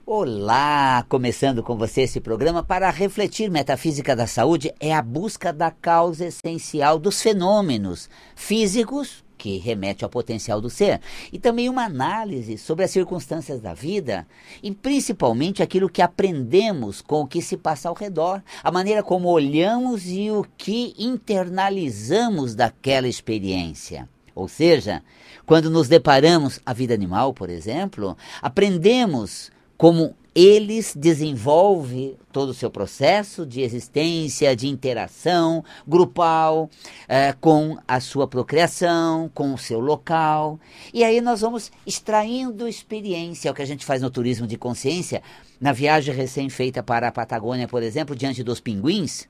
Olá, começando com você esse programa para refletir. Metafísica da saúde é a busca da causa essencial dos fenômenos físicos, que remete ao potencial do ser, e também uma análise sobre as circunstâncias da vida e principalmente aquilo que aprendemos com o que se passa ao redor, a maneira como olhamos e o que internalizamos daquela experiência. Ou seja, quando nos deparamos a vida animal, por exemplo, aprendemos como eles desenvolvem todo o seu processo de existência, de interação grupal, com a sua procriação, com o seu local. E aí nós vamos extraindo experiência, é o que a gente faz no turismo de consciência, na viagem recém-feita para a Patagônia, por exemplo, diante dos pinguins.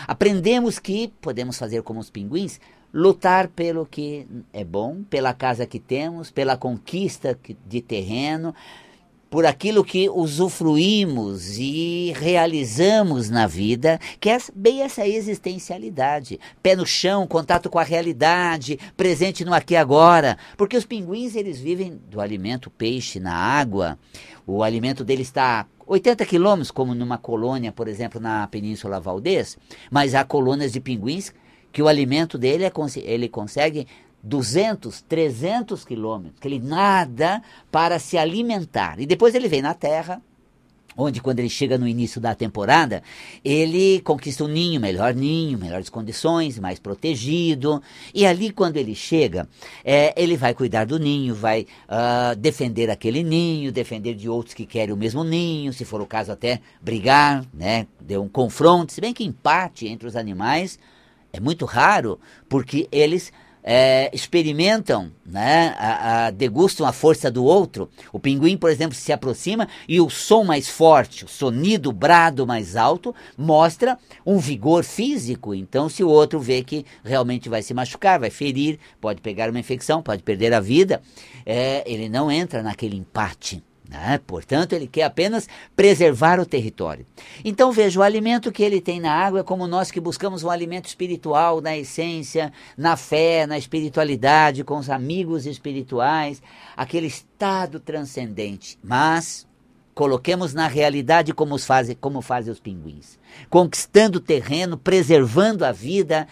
Aprendemos que podemos fazer como os pinguins, lutar pelo que é bom, pela casa que temos, pela conquista de terreno, por aquilo que usufruímos e realizamos na vida, que é bem essa existencialidade. Pé no chão, contato com a realidade, presente no aqui e agora. Porque os pinguins, eles vivem do alimento peixe na água. O alimento deles está a 80 quilômetros, como numa colônia, por exemplo, na Península Valdez. Mas há colônias de pinguins que o alimento dele, ele consegue 200, 300 quilômetros, que ele nada para se alimentar. E depois ele vem na terra, onde quando ele chega no início da temporada, ele conquista um ninho, melhores condições, mais protegido. E ali quando ele chega, ele vai cuidar do ninho, vai defender aquele ninho, defender de outros que querem o mesmo ninho, se for o caso até brigar, né, deu um confronto. Se bem que empate entre os animais é muito raro, porque eles experimentam, né, degustam a força do outro. O pinguim, por exemplo, se aproxima e o som mais forte, o sonido, o brado mais alto, mostra um vigor físico. Então, se o outro vê que realmente vai se machucar, vai ferir, pode pegar uma infecção, pode perder a vida, ele não entra naquele empate. Portanto, ele quer apenas preservar o território. Então veja, o alimento que ele tem na água é como nós que buscamos um alimento espiritual, na essência, na fé, na espiritualidade, com os amigos espirituais, aquele estado transcendente. Mas coloquemos na realidade como fazem os pinguins, conquistando o terreno, preservando a vida,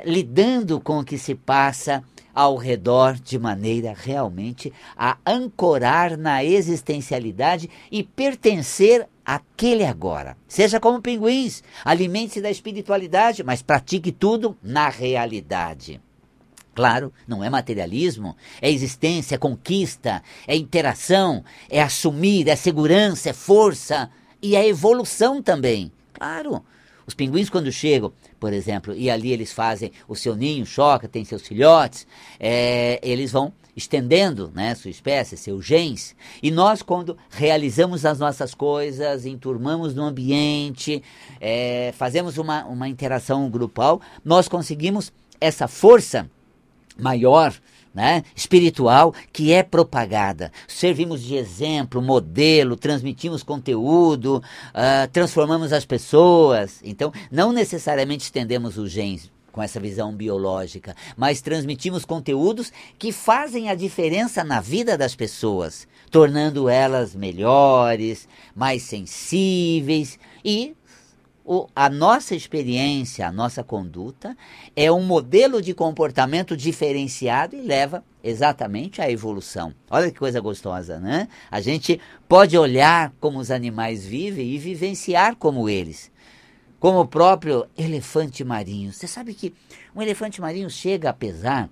lidando com o que se passa ao redor, de maneira realmente a ancorar na existencialidade e pertencer àquele agora. Seja como pinguins, alimente-se da espiritualidade, mas pratique tudo na realidade. Claro, não é materialismo, é existência, é conquista, é interação, é assumir, é segurança, é força e é evolução também. Claro, os pinguins quando chegam, por exemplo, e ali eles fazem o seu ninho, choca, tem seus filhotes, eles vão estendendo, né, sua espécie, seus genes, e nós quando realizamos as nossas coisas, enturmamos no ambiente, fazemos uma interação grupal, nós conseguimos essa força maior, né, espiritual, que é propagada. Servimos de exemplo, modelo, transmitimos conteúdo, transformamos as pessoas. Então, não necessariamente estendemos os genes com essa visão biológica, mas transmitimos conteúdos que fazem a diferença na vida das pessoas, tornando elas melhores, mais sensíveis e a nossa experiência, a nossa conduta é um modelo de comportamento diferenciado e leva exatamente à evolução. Olha que coisa gostosa, né? A gente pode olhar como os animais vivem e vivenciar como eles. Como o próprio elefante marinho. Você sabe que um elefante marinho chega a pesar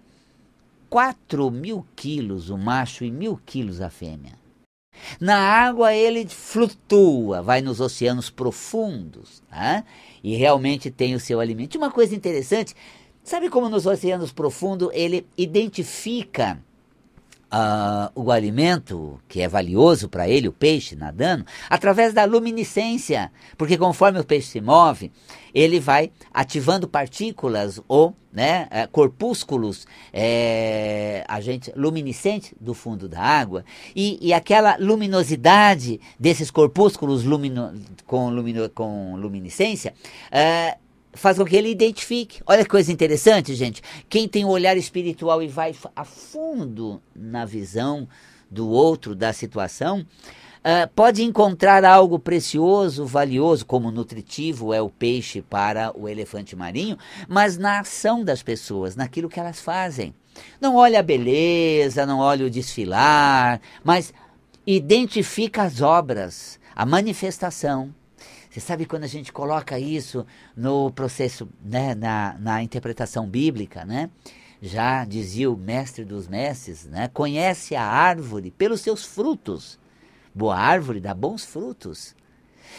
4.000 quilos o macho e 1.000 quilos a fêmea. Na água ele flutua, vai nos oceanos profundos, tá? E realmente tem o seu alimento. E uma coisa interessante, sabe como nos oceanos profundos ele identifica o alimento, que é valioso para ele, o peixe nadando, através da luminiscência, porque conforme o peixe se move, ele vai ativando partículas ou corpúsculos luminescentes do fundo da água, e aquela luminosidade desses corpúsculos com luminescência faz com que ele identifique. Olha que coisa interessante, gente. Quem tem um olhar espiritual e vai a fundo na visão do outro, da situação, pode encontrar algo precioso, valioso, como nutritivo é o peixe para o elefante marinho, mas na ação das pessoas, naquilo que elas fazem. Não olha a beleza, não olha o desfilar, mas identifica as obras, a manifestação. Você sabe, quando a gente coloca isso no processo, na interpretação bíblica, já dizia o mestre dos mestres, conhece a árvore pelos seus frutos. Boa árvore dá bons frutos.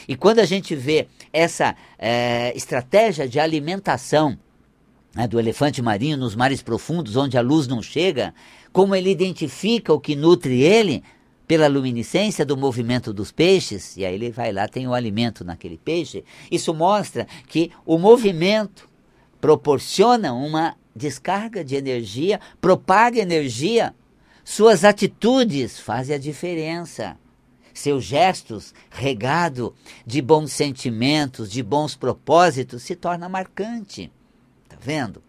E quando a gente vê essa estratégia de alimentação do elefante marinho nos mares profundos, onde a luz não chega, como ele identifica o que nutre ele, pela luminescência do movimento dos peixes, e aí ele vai lá, tem o alimento naquele peixe. Isso mostra que o movimento proporciona uma descarga de energia, propaga energia, suas atitudes fazem a diferença. Seus gestos, regado de bons sentimentos, de bons propósitos, se torna marcante. Tá vendo?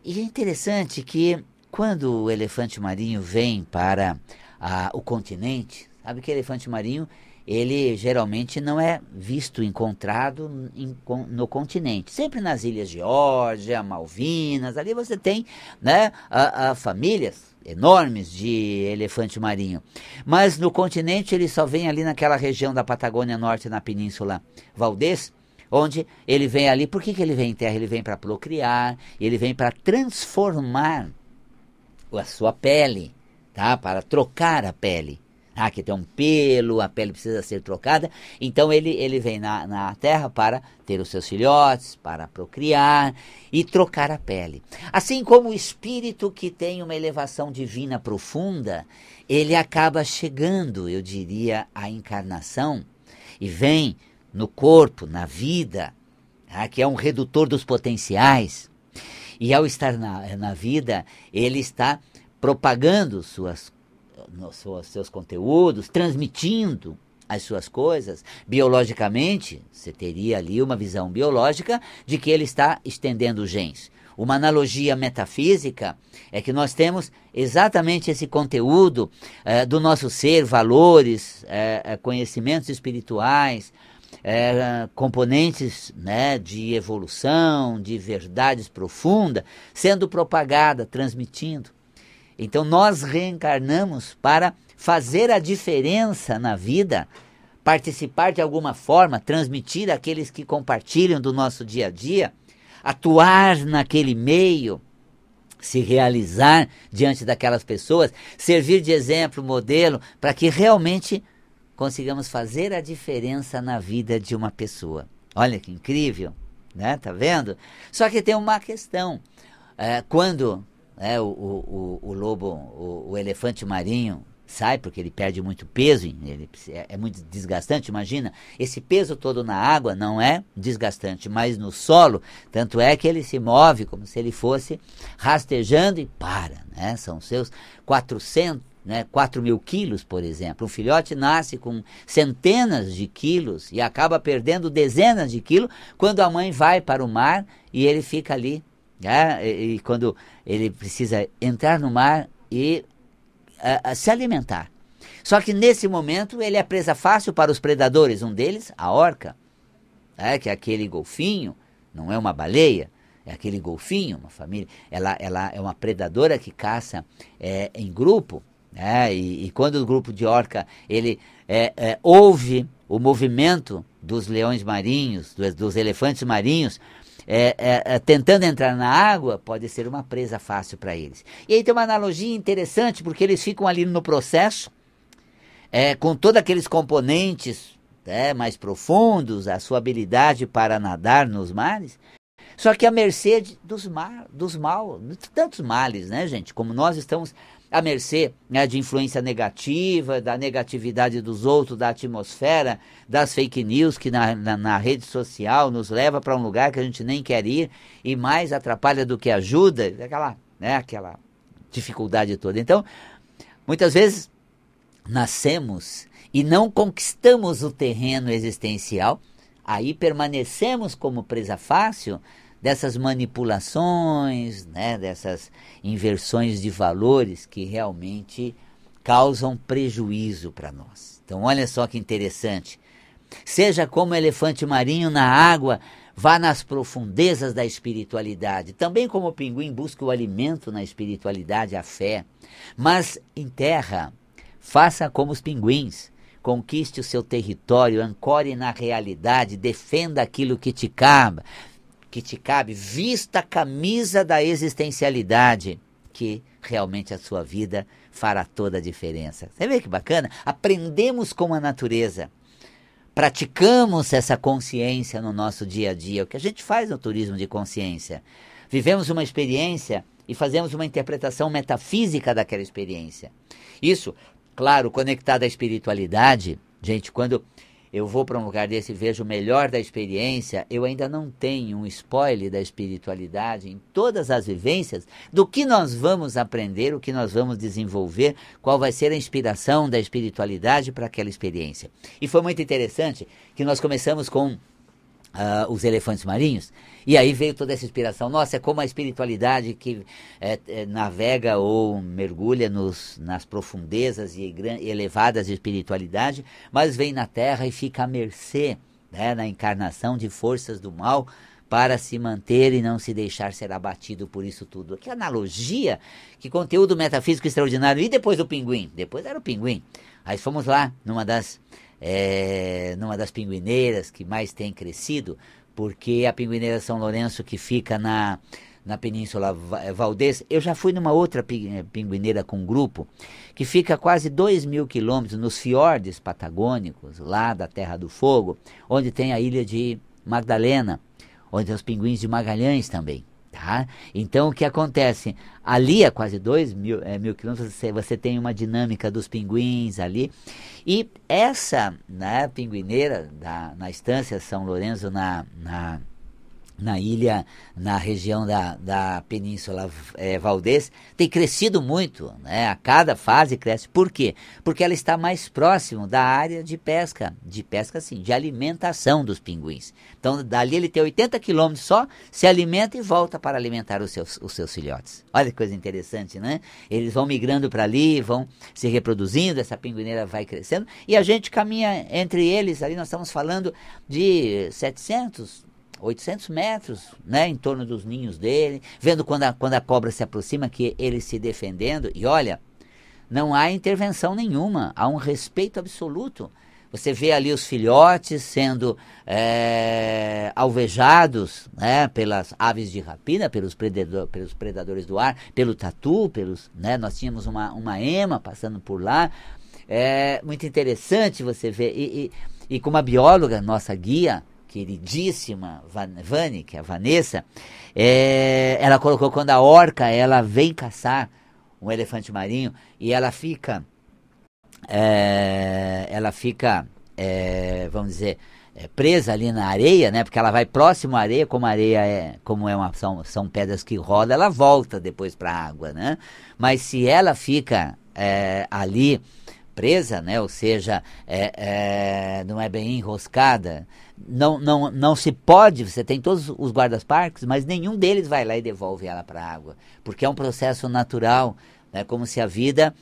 E é interessante que quando o elefante marinho vem para o continente, sabe que elefante marinho, ele geralmente não é visto, encontrado no continente. Sempre nas ilhas Geórgia, Malvinas, ali você tem famílias enormes de elefante marinho. Mas no continente ele só vem ali naquela região da Patagônia Norte, na Península Valdez, onde ele vem ali. Por que ele vem em terra? Ele vem para procriar, ele vem para transformar a sua pele, para trocar a pele. Que tem um pelo, a pele precisa ser trocada. Então ele vem na terra para ter os seus filhotes, para procriar e trocar a pele. Assim como o espírito que tem uma elevação divina profunda, ele acaba chegando, eu diria, à encarnação e vem no corpo, na vida, que é um redutor dos potenciais. E ao estar na vida, ele está propagando seus conteúdos, transmitindo as suas coisas. Biologicamente, você teria ali uma visão biológica de que ele está estendendo os genes. Uma analogia metafísica é que nós temos exatamente esse conteúdo do nosso ser, valores, conhecimentos espirituais, componentes de evolução, de verdades profundas, sendo propagada, transmitindo. Então nós reencarnamos para fazer a diferença na vida, participar de alguma forma, transmitir àqueles que compartilham do nosso dia a dia, atuar naquele meio, se realizar diante daquelas pessoas, servir de exemplo, modelo, para que realmente consigamos fazer a diferença na vida de uma pessoa. Olha que incrível, tá vendo? Só que tem uma questão. Quando o lobo, o elefante marinho sai, porque ele perde muito peso, ele é muito desgastante. Imagina, esse peso todo na água não é desgastante, mas no solo, tanto é que ele se move como se ele fosse rastejando e para, são seus 4.000 quilos, por exemplo. Um filhote nasce com centenas de quilos e acaba perdendo dezenas de quilos quando a mãe vai para o mar e ele fica ali. E quando ele precisa entrar no mar e se alimentar. Só que nesse momento ele é presa fácil para os predadores. Um deles, a orca, que é aquele golfinho, não é uma baleia, é aquele golfinho, uma família. Ela é uma predadora que caça em grupo, e quando o grupo de orca ele ouve o movimento dos leões marinhos, dos elefantes marinhos, tentando entrar na água, pode ser uma presa fácil para eles. E aí tem uma analogia interessante, porque eles ficam ali no processo, com todos aqueles componentes mais profundos, a sua habilidade para nadar nos mares, só que à mercê dos tantos males, gente, como nós estamos à mercê, né, de influência negativa, da negatividade dos outros, da atmosfera, das fake news que na rede social nos leva para um lugar que a gente nem quer ir e mais atrapalha do que ajuda, aquela dificuldade toda. Então, muitas vezes nascemos e não conquistamos o terreno existencial, aí permanecemos como presa fácil dessas manipulações, né, dessas inversões de valores que realmente causam prejuízo para nós. Então olha só que interessante. Seja como elefante marinho na água, vá nas profundezas da espiritualidade. Também como o pinguim busca o alimento na espiritualidade, a fé. Mas em terra, faça como os pinguins. Conquiste o seu território, ancore na realidade, defenda aquilo que te cabe, vista a camisa da existencialidade, que realmente a sua vida fará toda a diferença. Você vê que bacana? Aprendemos com a natureza, praticamos essa consciência no nosso dia a dia, o que a gente faz no turismo de consciência. Vivemos uma experiência e fazemos uma interpretação metafísica daquela experiência. Isso, claro, conectado à espiritualidade. Gente, quando eu vou para um lugar desse e vejo o melhor da experiência, eu ainda não tenho um spoiler da espiritualidade em todas as vivências, do que nós vamos aprender, o que nós vamos desenvolver, qual vai ser a inspiração da espiritualidade para aquela experiência. E foi muito interessante que nós começamos com os elefantes marinhos, e aí veio toda essa inspiração. Nossa, é como a espiritualidade que navega ou mergulha nas profundezas e elevadas de espiritualidade, mas vem na terra e fica à mercê, né, na encarnação de forças do mal, para se manter e não se deixar ser abatido por isso tudo. Que analogia, que conteúdo metafísico extraordinário. E depois do pinguim? Depois era o pinguim. Aí fomos lá, numa das pinguineiras que mais tem crescido, porque a pinguineira São Lourenço, que fica na Península Valdez, eu já fui numa outra pinguineira com grupo, que fica a quase 2.000 quilômetros nos fiordes patagônicos, lá da Terra do Fogo, onde tem a ilha de Magdalena, onde tem os pinguins de Magalhães também. Tá? Então o que acontece? Ali a quase 2.000 quilômetros você tem uma dinâmica dos pinguins ali. E essa, né, pinguineira na estância São Lourenço, na ilha, na região da Península Valdez, tem crescido muito, né? A cada fase cresce. Por quê? Porque ela está mais próximo da área de pesca sim, de alimentação dos pinguins. Então dali ele tem 80 quilômetros só, se alimenta e volta para alimentar os seus filhotes. Olha que coisa interessante, né? Eles vão migrando para ali, vão se reproduzindo, essa pinguineira vai crescendo, e a gente caminha entre eles, ali nós estamos falando de 800 metros, né, em torno dos ninhos dele, vendo quando a cobra se aproxima, que ele se defendendo, e olha, não há intervenção nenhuma, há um respeito absoluto. Você vê ali os filhotes sendo alvejados, né, pelas aves de rapina, pelos predadores do ar, pelo tatu, né, nós tínhamos uma ema passando por lá. É muito interessante você ver, e como a bióloga, nossa guia, queridíssima Vani, que é a Vanessa, ela colocou quando a orca ela vem caçar um elefante marinho e ela fica, vamos dizer, presa ali na areia, né? Porque ela vai próximo à areia, como a areia são pedras que rodam, ela volta depois para a água, né? Mas se ela fica ali presa, né? Ou seja, não é bem enroscada, não se pode, você tem todos os guardas-parques, mas nenhum deles vai lá e devolve ela para a água, porque é um processo natural, né? Como se a vida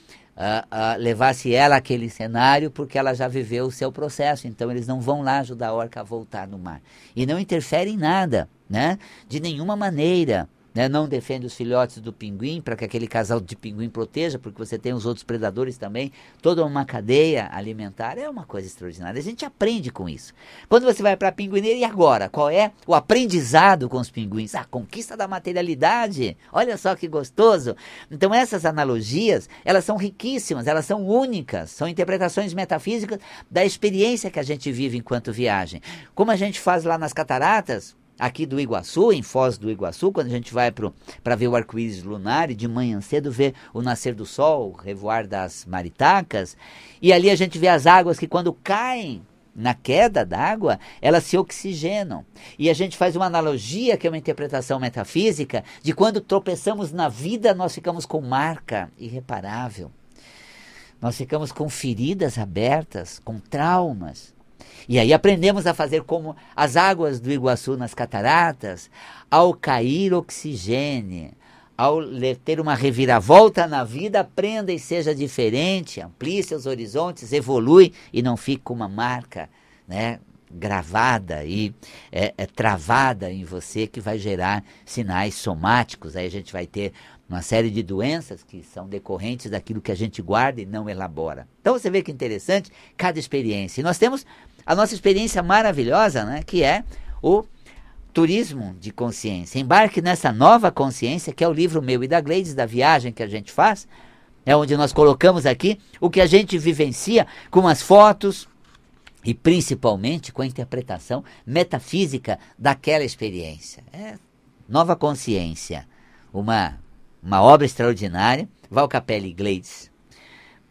levasse ela àquele cenário, porque ela já viveu o seu processo, então eles não vão lá ajudar a orca a voltar no mar, e não interfere em nada, né? De nenhuma maneira, né? Não defende os filhotes do pinguim, para que aquele casal de pinguim proteja, porque você tem os outros predadores também, toda uma cadeia alimentar, é uma coisa extraordinária, a gente aprende com isso. Quando você vai para a pinguineira, e agora? Qual é o aprendizado com os pinguins? A conquista da materialidade, olha só que gostoso. Então essas analogias, elas são riquíssimas, elas são únicas, são interpretações metafísicas da experiência que a gente vive enquanto viagem. Como a gente faz lá nas cataratas, aqui do Iguaçu, em Foz do Iguaçu, quando a gente vai para ver o arco-íris lunar e de manhã cedo ver o nascer do sol, o revoar das maritacas, e ali a gente vê as águas que quando caem na queda d'água, elas se oxigenam. E a gente faz uma analogia, que é uma interpretação metafísica, de quando tropeçamos na vida, nós ficamos com marca irreparável. Nós ficamos com feridas abertas, com traumas. E aí aprendemos a fazer como as águas do Iguaçu nas cataratas, ao cair oxigênio, ao ter uma reviravolta na vida, aprenda e seja diferente, amplie seus horizontes, evolui e não fique com uma marca, né, gravada e travada em você, que vai gerar sinais somáticos. Aí a gente vai ter uma série de doenças que são decorrentes daquilo que a gente guarda e não elabora. Então você vê que interessante cada experiência. E nós temos a nossa experiência maravilhosa, né, que é o turismo de consciência. Embarque nessa nova consciência, que é o livro meu e da Gleides, da viagem que a gente faz, é onde nós colocamos aqui o que a gente vivencia com as fotos e principalmente com a interpretação metafísica daquela experiência. Nova consciência, uma obra extraordinária, Val Capelli e Gleides.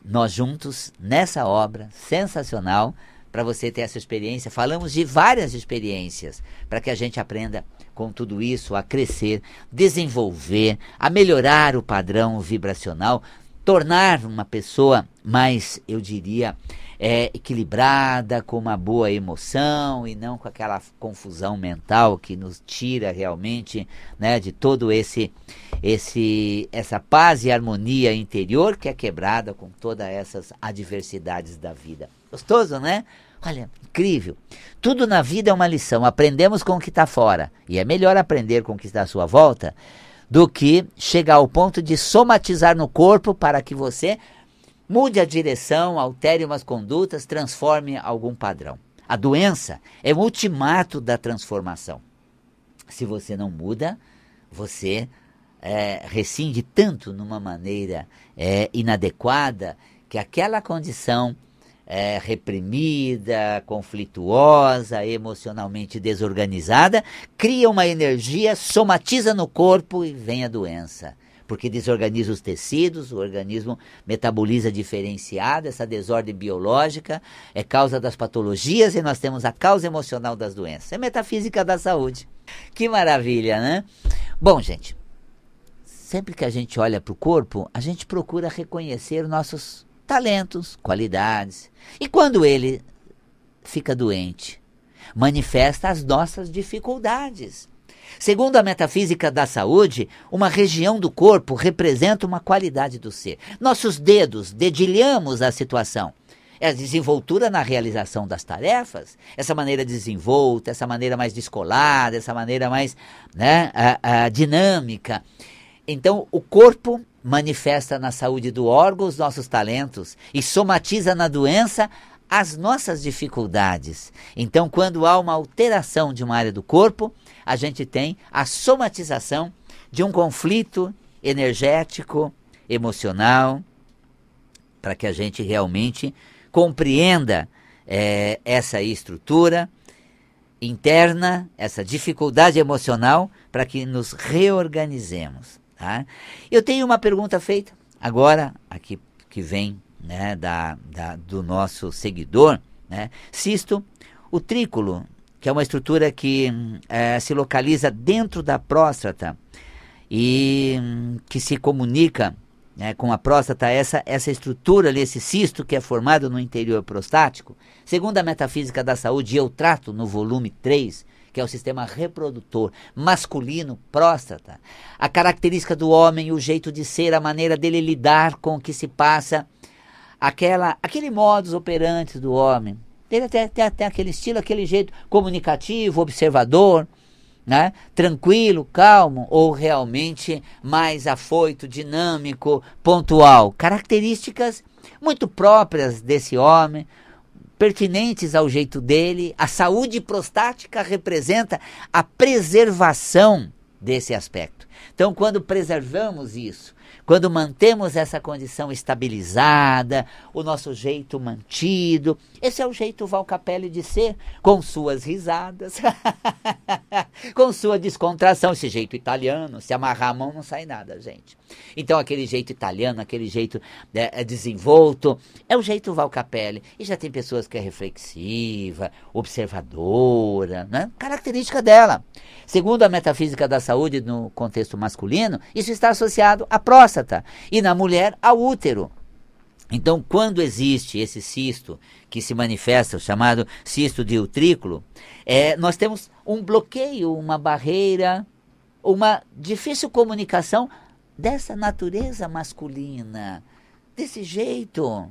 Nós juntos nessa obra sensacional, para você ter essa experiência. Falamos de várias experiências para que a gente aprenda com tudo isso a crescer, desenvolver, a melhorar o padrão vibracional, tornar uma pessoa mais, eu diria, equilibrada, com uma boa emoção e não com aquela confusão mental que nos tira realmente, né, de todo essa paz e harmonia interior que é quebrada com todas essas adversidades da vida. Gostoso, né? Olha, incrível. Tudo na vida é uma lição. Aprendemos com o que está fora. E é melhor aprender com o que está à sua volta do que chegar ao ponto de somatizar no corpo para que você mude a direção, altere umas condutas, transforme algum padrão. A doença é o ultimato da transformação. Se você não muda, você rescinde tanto numa maneira inadequada que aquela condição reprimida, conflituosa, emocionalmente desorganizada, cria uma energia, somatiza no corpo e vem a doença. Porque desorganiza os tecidos, o organismo metaboliza diferenciado, essa desordem biológica é causa das patologias e nós temos a causa emocional das doenças. É metafísica da saúde. Que maravilha, né? Bom, gente, sempre que a gente olha para o corpo, a gente procura reconhecer nossos talentos, qualidades. E quando ele fica doente, manifesta as nossas dificuldades. Segundo a metafísica da saúde, uma região do corpo representa uma qualidade do ser. Nossos dedos dedilhamos a situação. É a desenvoltura na realização das tarefas, essa maneira desenvolta, essa maneira mais descolada, essa maneira mais, né, dinâmica. Então, o corpo manifesta na saúde do órgão os nossos talentos e somatiza na doença as nossas dificuldades. Então, quando há uma alteração de uma área do corpo, a gente tem a somatização de um conflito energético, emocional, para que a gente realmente compreenda essa estrutura interna, essa dificuldade emocional, para que nos reorganizemos. Tá? Eu tenho uma pergunta feita agora, aqui que vem, né, do nosso seguidor, né? Cisto utrículo, que é uma estrutura que se localiza dentro da próstata e que se comunica, né, com a próstata, essa estrutura ali, esse cisto que é formado no interior prostático. Segundo a metafísica da saúde, eu trato no volume 3, que é o sistema reprodutor masculino, próstata, a característica do homem, o jeito de ser, a maneira dele lidar com o que se passa, aquele modus operandi do homem. Ele até aquele estilo, aquele jeito comunicativo, observador, né? Tranquilo, calmo, ou realmente mais afoito, dinâmico, pontual. Características muito próprias desse homem, pertinentes ao jeito dele. A saúde prostática representa a preservação desse aspecto. Então, quando preservamos isso, quando mantemos essa condição estabilizada, o nosso jeito mantido, esse é o jeito Val Capelli de ser, com suas risadas, com sua descontração, esse jeito italiano, se amarrar a mão não sai nada, gente. Então, aquele jeito italiano, aquele jeito desenvolto, é o jeito Val Capelli. E já tem pessoas que é reflexiva, observadora, né? Característica dela. Segundo a metafísica da saúde, no contexto masculino, isso está associado à próstata e na mulher ao útero. Então, quando existe esse cisto que se manifesta, o chamado cisto de utrículo, nós temos um bloqueio, uma barreira, uma difícil comunicação dessa natureza masculina, desse jeito.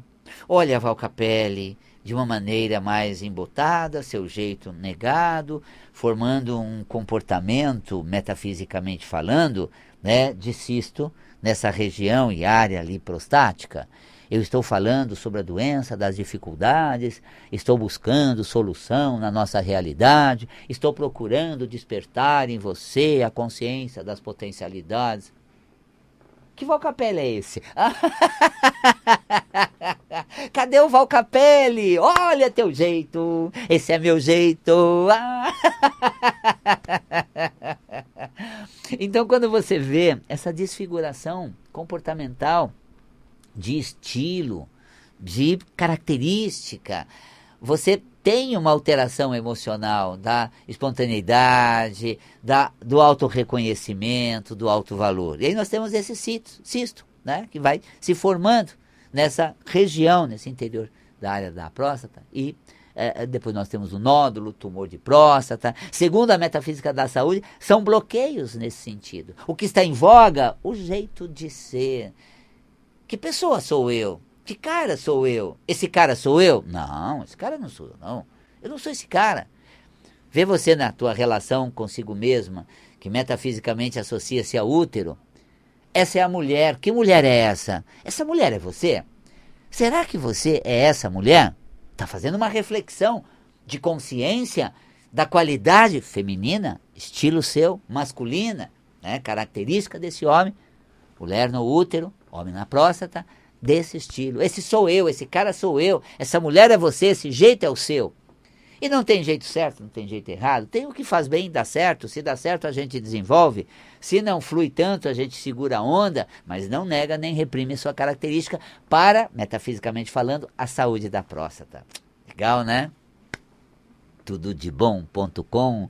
Olha, Val Capelli, de uma maneira mais embotada, seu jeito negado, formando um comportamento, metafisicamente falando, né, de cisto nessa região e área ali prostática. Eu estou falando sobre a doença, das dificuldades, estou buscando solução na nossa realidade, estou procurando despertar em você a consciência das potencialidades. Que Val Capelli é esse? Cadê o Val Capelli? Olha teu jeito, esse é meu jeito. Então, quando você vê essa desfiguração comportamental, de estilo, de característica, você tem uma alteração emocional da espontaneidade, do autorreconhecimento, do autovalor. E aí nós temos esse cisto, né, que vai se formando nessa região, nesse interior da área da próstata, e depois nós temos o nódulo, tumor de próstata. Segundo a metafísica da saúde, são bloqueios nesse sentido. O que está em voga, o jeito de ser. Que pessoa sou eu? Que cara sou eu? Esse cara sou eu? Não, esse cara não sou eu, não. Eu não sou esse cara. Vê você na tua relação consigo mesma, que metafisicamente associa-se ao útero. Essa é a mulher. Que mulher é essa? Essa mulher é você? Será que você é essa mulher? Está fazendo uma reflexão de consciência da qualidade feminina, estilo seu, masculina, né? Característica desse homem, mulher no útero, homem na próstata, desse estilo. Esse sou eu, esse cara sou eu, essa mulher é você, esse jeito é o seu. E não tem jeito certo, não tem jeito errado. Tem o que faz bem, dá certo. Se dá certo, a gente desenvolve. Se não flui tanto, a gente segura a onda, mas não nega nem reprime sua característica para, metafisicamente falando, a saúde da próstata. Legal, né? tudodebom.com.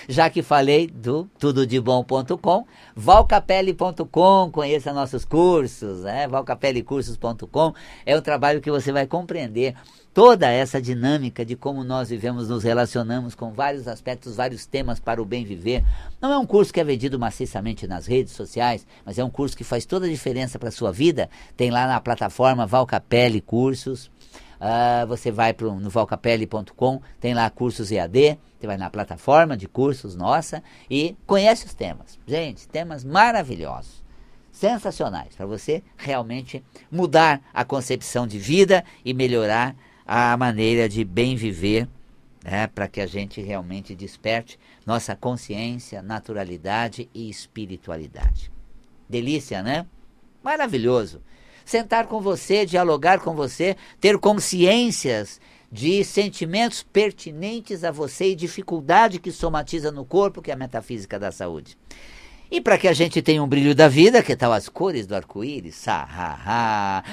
Já que falei do tudodebom.com, valcapelli.com, conheça nossos cursos, valcapellicursos.com, é um trabalho que você vai compreender toda essa dinâmica de como nós vivemos, nos relacionamos com vários aspectos, vários temas para o bem viver. Não é um curso que é vendido maciçamente nas redes sociais, mas é um curso que faz toda a diferença para a sua vida. Tem lá na plataforma Valcapelli Cursos. Você vai no valcapelli.com, tem lá cursos EAD, você vai na plataforma de cursos nossa e conhece os temas. Gente, temas maravilhosos, sensacionais, para você realmente mudar a concepção de vida e melhorar a maneira de bem viver, né, para que a gente realmente desperte nossa consciência, naturalidade e espiritualidade. Delícia, né? Maravilhoso. Sentar com você, dialogar com você, ter consciências de sentimentos pertinentes a você e dificuldade que somatiza no corpo, que é a metafísica da saúde. E para que a gente tenha um brilho da vida, que tal as cores do arco-íris?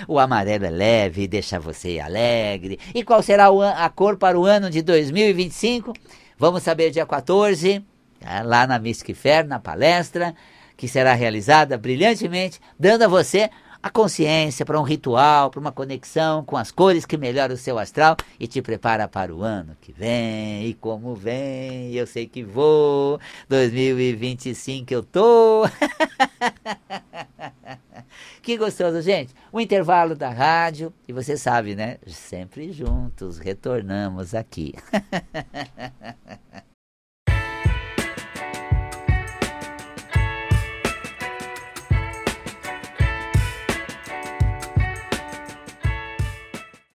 O amarelo é leve, deixa você alegre. E qual será a cor para o ano de 2025? Vamos saber dia 14, lá na Mystic Fair, na palestra, que será realizada brilhantemente, dando a você a consciência para um ritual, para uma conexão com as cores que melhoram o seu astral e te prepara para o ano que vem. E como vem, eu sei que vou, 2025 eu tô. Que gostoso, gente. O intervalo da rádio, e você sabe, né? Sempre juntos, retornamos aqui.